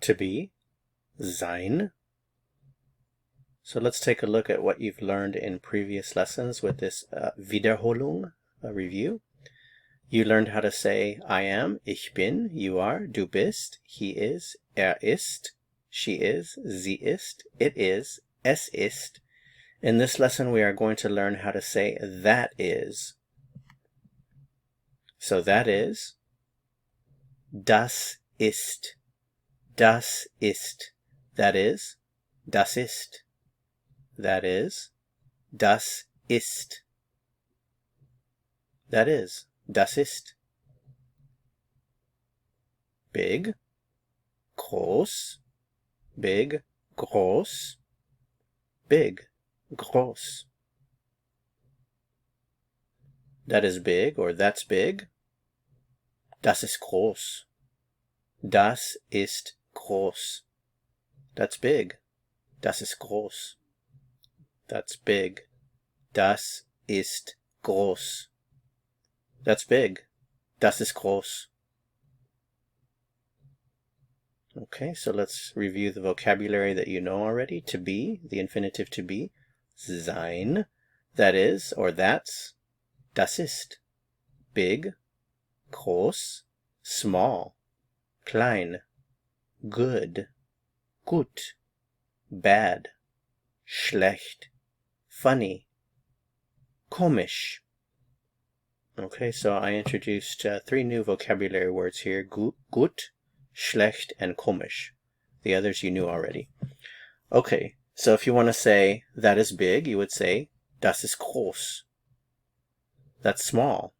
to be, sein. So let's take a look at what you've learned in previous lessons with this Wiederholung, review. You learned how to say I am, ich bin, you are, du bist, he is, ist, she is, sie ist, it is, es ist. In this lesson we are going to learn how to say that is. So that is, das ist, das ist. That is, das ist. That is, das ist. That is, das ist. Big, groß, big, groß, big, groß. That is big, or that's big. Das ist groß. Das ist groß. That's big. Das ist groß. That's big. Das ist groß. That's big. Das ist groß. Okay, so let's review the vocabulary that you know already. To be, the infinitive to be. Sein, that is, or that's. Das ist. Big, groß, small, klein, good, gut, bad, schlecht, funny, komisch. Okay, so I introduced 3 new vocabulary words here, gut, schlecht, and komisch. The others you knew already. Okay, so if you want to say that is big, you would say das ist groß. That's small.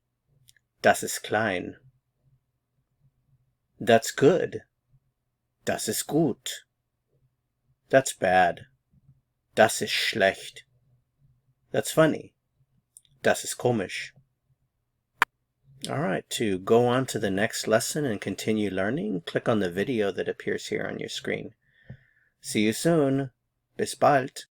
Das ist klein. That's good. Das ist gut. That's bad. Das ist schlecht. That's funny. Das ist komisch. Alright, to go on to the next lesson and continue learning, click on the video that appears here on your screen. See you soon. Bis bald.